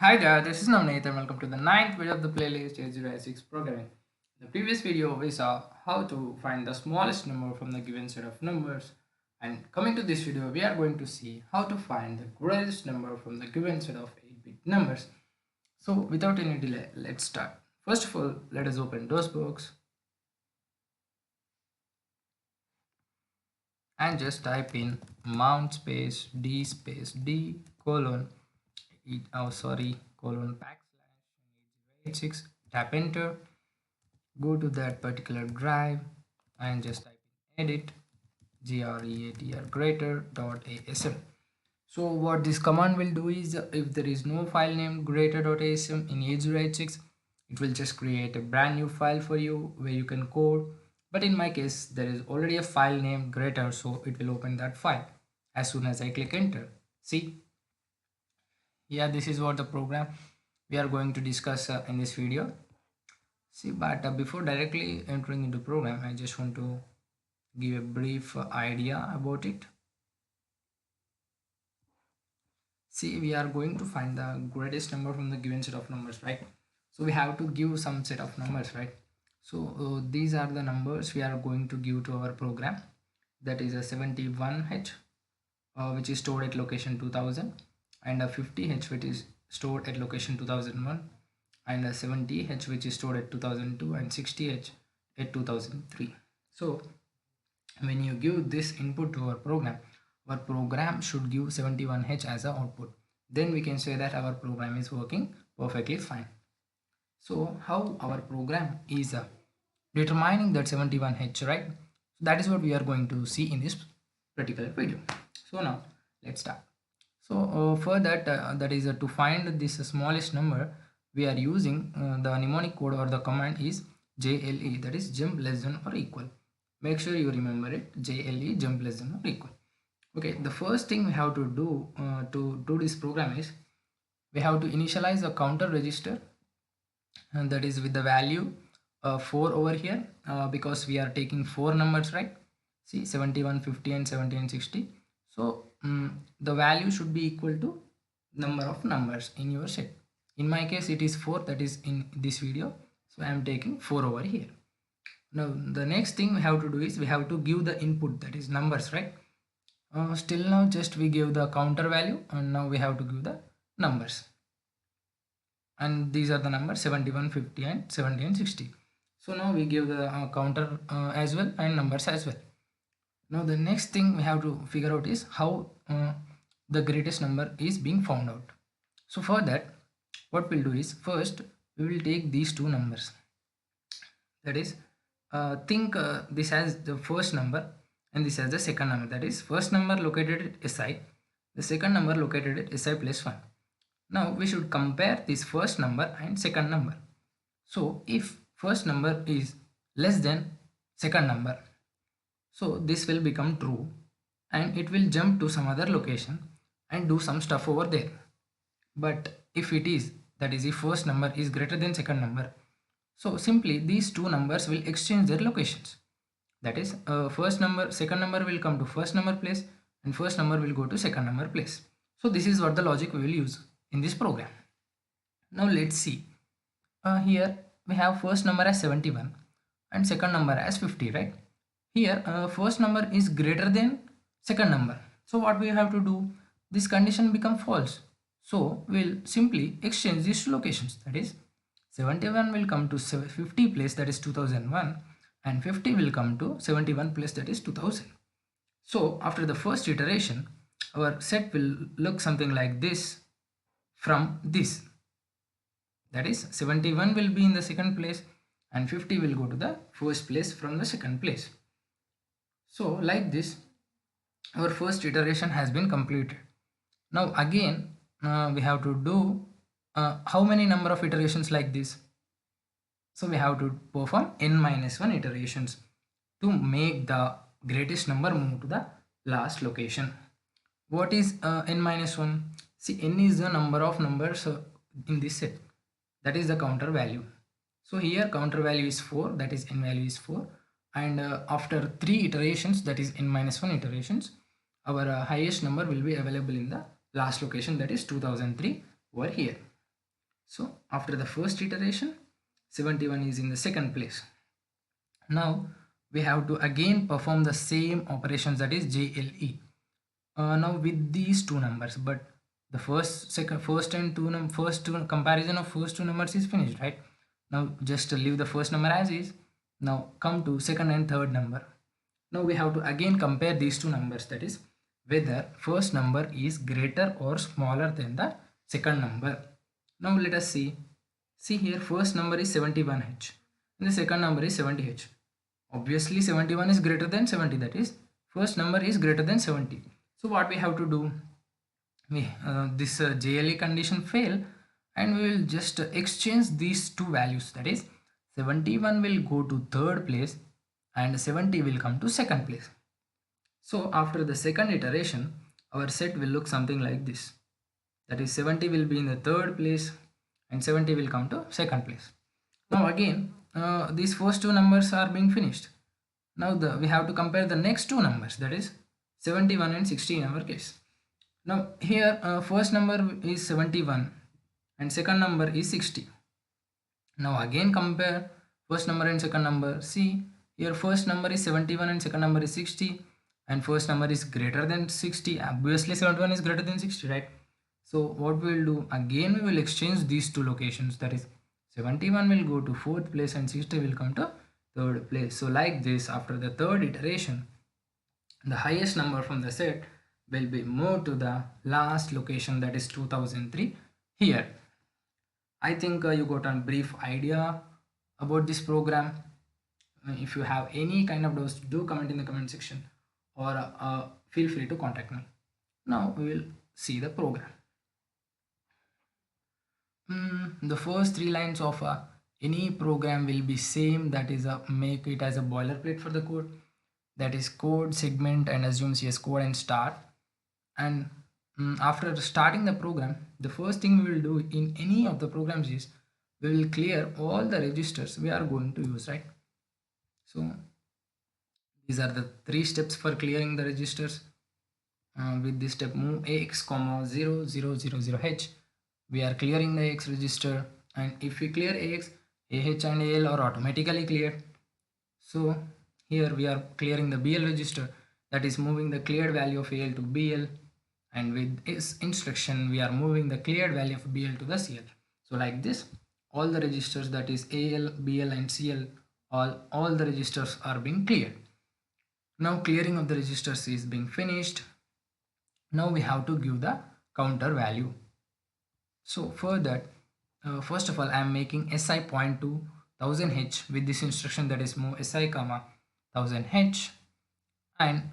Hi there, this is Navneet and welcome to the ninth video of the playlist Initialize programming. In the previous video, we saw how to find the smallest number from the given set of numbers. And coming to this video, we are going to see how to find the greatest number from the given set of 8-bit numbers. So without any delay, let's start. First of all, let us open dosbox and just type in mount space d colon colon backslash 86, tap enter, go to that particular drive and just type in edit greater dot asm. So what this command will do is, if there is no file name greater.asm in 8086, it will just create a brand new file for you where you can code. But in my case, there is already a file named greater, so it will open that file as soon as I click enter. See, yeah, this is what the program we are going to discuss in this video. See, but before directly entering into program, I just want to give a brief idea about it. See, we are going to find the greatest number from the given set of numbers, right? So we have to give some set of numbers, right? So these are the numbers we are going to give to our program. That is a 71h, which is stored at location 2000, and a 50h, which is stored at location 2001, and a 70h, which is stored at 2002, and 60h at 2003. So when you give this input to our program should give 71h as an output. Then we can say that our program is working perfectly fine. So how our program is determining that 71h, right? That is what we are going to see in this particular video. So now let's start. So for that, that is to find this smallest number, we are using the mnemonic code or the command is JLE, that is jump less than or equal. Make sure you remember it, JLE, jump less than or equal. Okay, the first thing we have to do this program is we have to initialize a counter register, and that is with the value 4 over here, because we are taking 4 numbers, right? See, 71, 50 and 70 and 60. So the value should be equal to number of numbers in your set. In my case it is 4, that is in this video, so I am taking 4 over here. Now the next thing we have to do is we have to give the input, that is numbers, right? Still now just we give the counter value, and now we have to give the numbers, and these are the numbers 71, 50 and 70 and 60. So now we give the counter as well and numbers as well. Now the next thing we have to figure out is how the greatest number is being found out. So for that, what we'll do is, first we will take these two numbers, that is think this as the first number and this as the second number, that is first number located at SI, the second number located at SI plus 1. Now we should compare this first number and second number. So if first number is less than second number, so this will become true and it will jump to some other location and do some stuff over there. But if it is, that is if first number is greater than second number, so simply these two numbers will exchange their locations. That is second number will come to first number place and first number will go to second number place. So this is what the logic we will use in this program. Now let's see. Here we have first number as 71 and second number as 50, right? Here first number is greater than second number. So what we have to do? This condition become false. So we'll simply exchange these two locations. That is 71 will come to 50 place, that is 2001, and 50 will come to 71 place, that is 2000. So after the first iteration, our set will look something like this from this. That is 71 will be in the second place and 50 will go to the first place from the second place. So like this, our first iteration has been completed. Now again we have to do how many number of iterations like this? So we have to perform n-1 iterations to make the greatest number move to the last location. What is n-1? See, n is the number of numbers in this set, that is the counter value. So here counter value is 4, that is n value is 4, and after 3 iterations, that is n-1 iterations, our highest number will be available in the last location, that is 2003 over here. So after the first iteration, 71 is in the second place. Now we have to again perform the same operations, that is JLE. Now with these two numbers, but the first two comparison of first two numbers is finished, right? Now just leave the first number as is. Now come to second and third number. Now we have to again compare these two numbers, that is whether first number is greater or smaller than the second number. Now let us see. See here, first number is 71h and the second number is 70h. Obviously 71 is greater than 70, that is first number is greater than 70. So what we have to do, this JLE condition fail, and we will just exchange these two values, that is 71 will go to third place and 70 will come to second place. So after the second iteration, our set will look something like this, that is 70 will be in the third place and 70 will come to second place. Now again these first two numbers are being finished. Now we have to compare the next two numbers, that is 71 and 60 in our case. Now here first number is 71 and second number is 60. Now again compare first number and second number. See here, first number is 71 and second number is 60, and first number is greater than 60. Obviously 71 is greater than 60, right? So what we will do, again we will exchange these two locations, that is 71 will go to fourth place and 60 will come to third place. So like this, after the third iteration, the highest number from the set will be moved to the last location, that is 2003 here. I think you got a brief idea about this program. If you have any kind of doubts, do comment in the comment section, or feel free to contact me. Now we will see the program. The first three lines of any program will be same, that is make it as a boilerplate for the code, that is code segment and assume CS code and start. And after starting the program, the first thing we will do in any of the programs is we will clear all the registers we are going to use, right? So these are the three steps for clearing the registers. With this step, move ax, 0000h, we are clearing the ax register, and if we clear ax, ah and al are automatically cleared. So here we are clearing the bl register, that is moving the cleared value of al to bl, and with this instruction we are moving the cleared value of bl to the cl. So like this, all the registers, that is al, bl and cl, all the registers are being cleared. Now clearing of the registers is being finished. Now we have to give the counter value. So for that, first of all, I am making si point to 1000h with this instruction, that is move si comma 1000h, and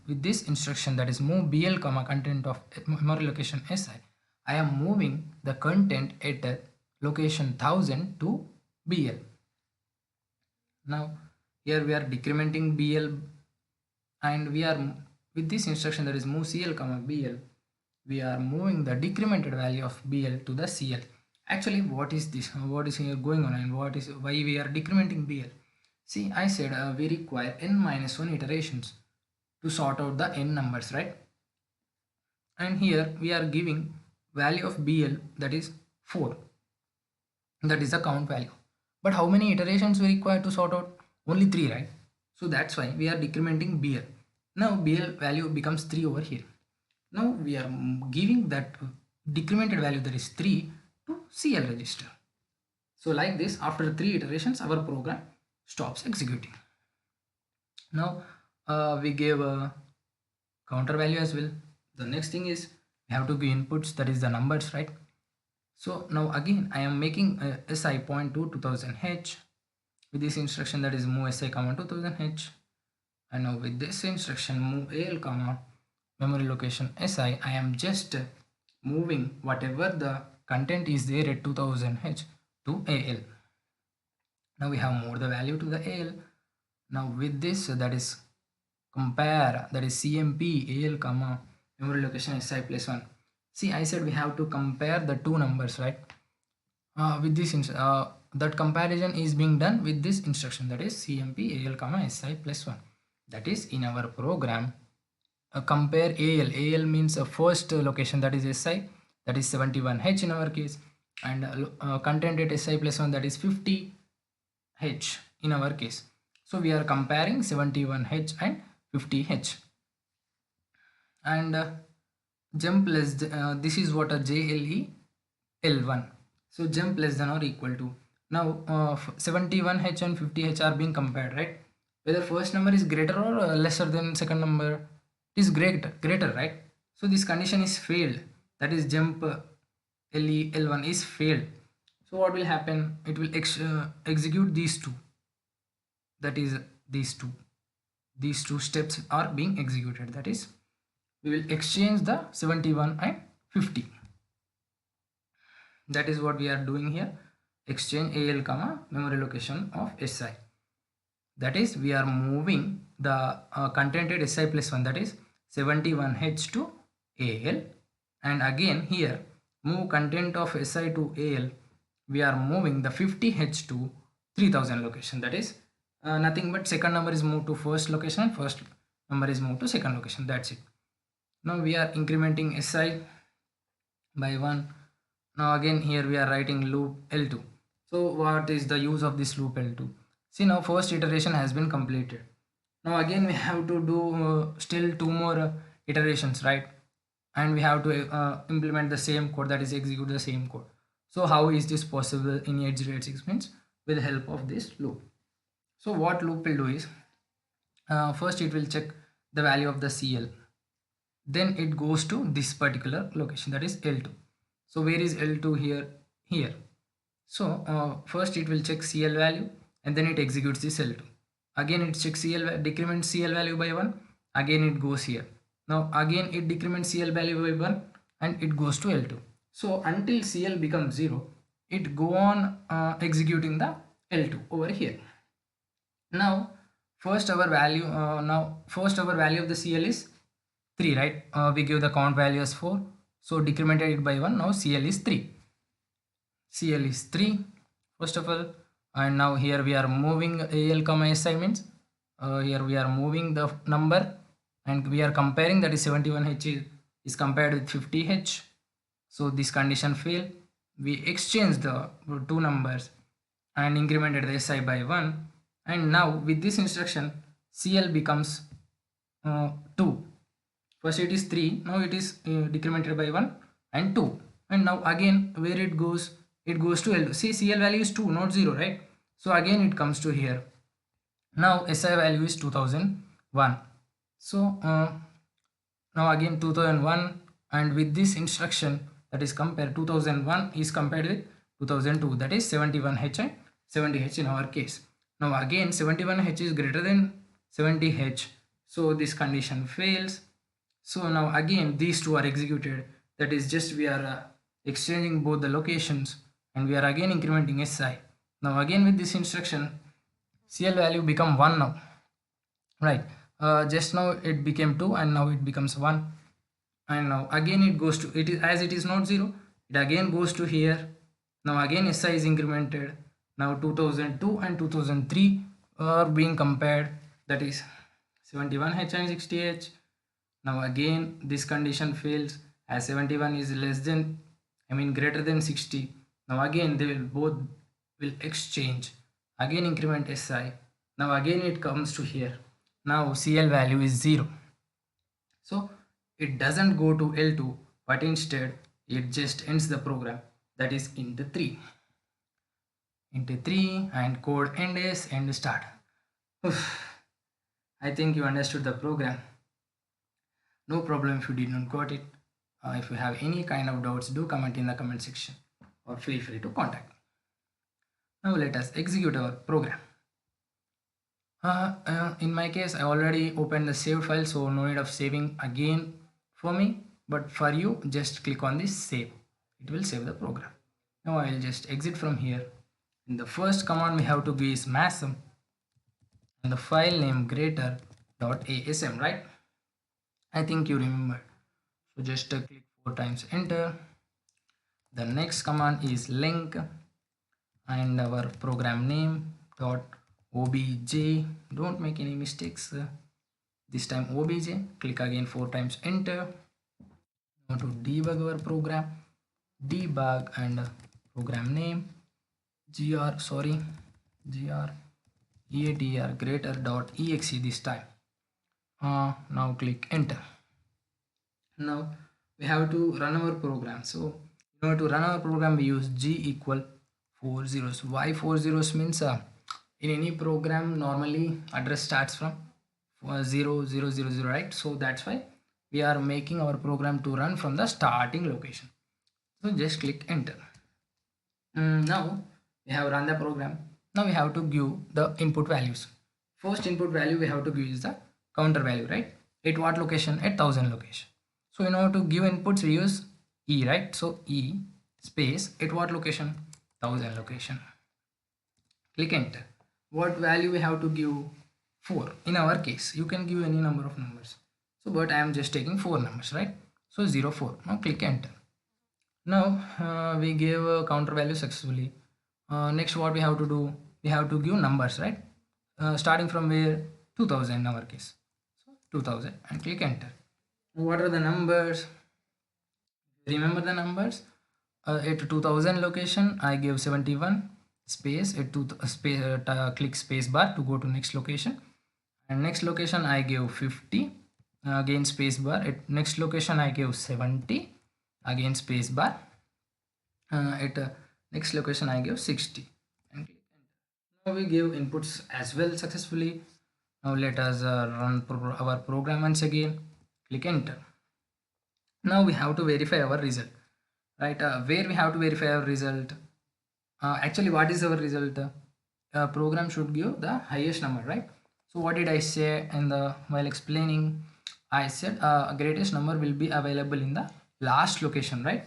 with this instruction, that is move bl comma content of memory location si, I am moving the content at location 1000 to bl. Now here we are decrementing bl, and we are with this instruction, that is move cl comma bl, we are moving the decremented value of bl to the cl. Actually, what is this, what is here going on, and why we are decrementing bl? See, I said we require n-1 iterations to sort out the n numbers, right? And here we are giving value of bl, that is 4, that is the count value. But how many iterations we require to sort out? Only 3, right? So that's why we are decrementing bl. Now bl value becomes 3 over here. Now we are giving that decremented value, that is 3, to CL register. So like this, after 3 iterations, our program stops executing. Now we gave a counter value as well. The next thing is we have to give inputs, that is the numbers, right? So now again I am making a si point to 2000h with this instruction, that is move si comma 2000h, and now with this instruction move al comma memory location si, I am just moving whatever the content is there at 2000h to al. Now we have moved the value to the al. Now with this, that is compare, that is cmp al comma memory location si plus 1. See, I said we have to compare the two numbers, right? With this that comparison is being done with this instruction, that is cmp al comma si plus 1. That is in our program compare al means a first location, that is si, that is 71h in our case, and content at si plus 1, that is 50h in our case. So we are comparing 71h and 50h. And jump less this is what a JLE L1. So jump less than or equal to. Now 71h and 50h are being compared, right? Whether first number is greater or lesser than second number, it is greater, right? So this condition is failed. That is jump LE L1 is failed. So what will happen? It will execute these two. That is these two. These two steps are being executed. That is, we will exchange the 71 and 50. That is what we are doing here. Exchange AL comma memory location of SI. That is, we are moving the contented SI plus 1, that is 71H to AL, and again here move content of SI to AL. We are moving the 50H to 3000 location. That is nothing but second number is moved to first location and first number is moved to second location. That's it. Now we are incrementing SI by 1. Now again here we are writing loop L2. So what is the use of this loop L2? See, now first iteration has been completed. Now again we have to do still two more iterations, right? And we have to implement the same code, that is execute the same code. So how is this possible in 8086 means with the help of this loop. So what loop will do is first it will check the value of the CL. Then it goes to this particular location, that is L2. So where is L2 here? Here. So first it will check CL value and then it executes this L2. Again it checks CL, decrements CL value by 1. Again it goes here. Now again it decrements CL value by 1 and it goes to L2. So until CL becomes 0, it go on executing the L2 over here. Now first our value of the CL is 3, right? We give the count value as 4. So decremented it by 1. Now CL is 3. CL is 3 first of all. And now here we are moving AL comma SI means here we are moving the number and we are comparing, that is 71H is compared with 50H. So this condition fail. We exchange the two numbers and incremented the SI by 1. And now with this instruction CL becomes 2. First it is 3, now it is decremented by 1 and 2. And now again where it goes to L2. See, CL value is 2, not 0, right? So again it comes to here. Now SI value is 2001. So now again 2001, and with this instruction, that is compared, 2001 is compared with 2002, that is 71H and 70H in our case. Now again 71H is greater than 70H, so this condition fails. So now again these two are executed, that is just we are exchanging both the locations and we are again incrementing SI. Now again with this instruction CL value become 1 now, right? Just now it became 2 and now it becomes 1, and now again it goes to, it is as it is not 0, it again goes to here. Now again SI is incremented. Now 2002 and 2003 are being compared, that is 71H and 60H. Now again this condition fails as 71 is greater than 60. Now again they will both will exchange, again increment SI. Now again it comes to here. Now CL value is 0. So it doesn't go to L2, but instead it just ends the program, that is into 3 and code end is end start. I think you understood the program. No problem if you did not got it. If you have any kind of doubts, do comment in the comment section or feel free to contact me. Now let us execute our program. In my case, I already opened the saved file, so no need of saving again for me. But for you, just click on this save. It will save the program. Now I will just exit from here. In the first command we have to give is masm and the file name greater.asm, right? I think you remember. So just click 4 times enter. The next command is link and our program name .obj. Don't make any mistakes. This time obj. Click again 4 times enter. Now to debug our program, debug and program name gr eatr greater dot exe this time. Now click enter. Now we have to run our program. So in order to run our program, we use g equal 4 zeros. Why 4 zeros means in any program normally address starts from 0 0 0 0, right? So that's why we are making our program to run from the starting location. So just click enter. Now we have run the program. Now we have to give the input values. First input value we have to give is the counter value, right? At what location? At 1000 location. So in order to give inputs we use e, right? So e space at what location? 1000 location. Click enter. What value we have to give? 4. In our case you can give any number of numbers, so but I am just taking 4 numbers, right? So 0 4. Now click enter. Now we gave a counter value successfully. Next what we have to do, we have to give numbers, right? Starting from where? 2000 in our case. So 2000 and click enter. What are the numbers? Remember the numbers. At 2000 location I gave 71 space at click space bar to go to next location, and next location I gave 50, again space bar. At next location I gave 70, again space bar. At next location I gave 60 and click enter. Now we give inputs as well successfully. Now let us run our program once again. Click enter. Now we have to verify our result, right? Where we have to verify our result? Actually what is our result? Program should give the highest number, right? So what did I say in the while explaining? I said greatest number will be available in the last location, right?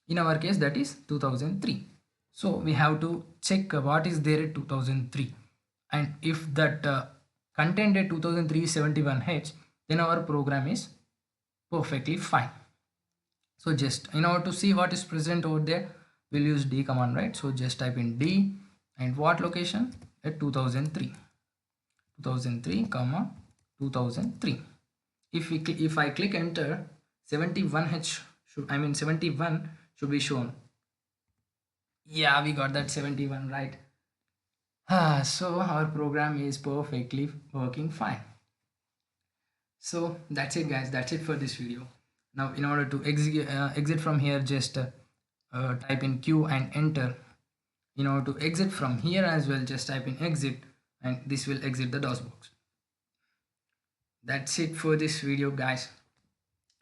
In our case that is 2003. So we have to check what is there at 2003, and if that content at 2003 is 71h, then our program is perfectly fine. So just in order to see what is present over there, we'll use d command, right? So just type in d and what location? At 2003 comma 2003. If I click enter, 71h should, I mean 71 should be shown. Yeah, we got that 71, right? So our program is perfectly working fine. So that's it guys, that's it for this video. Now in order to exit from here, just type in q and enter. In order to exit from here as well, just type in exit and this will exit the dosbox. That's it for this video guys.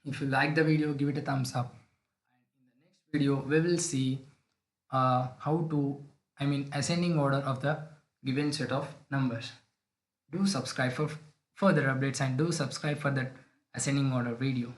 If you like the video, give it a thumbs up. In the next video we will see how to, I mean ascending order of the given set of numbers. Do subscribe for further updates and do subscribe for that ascending order video.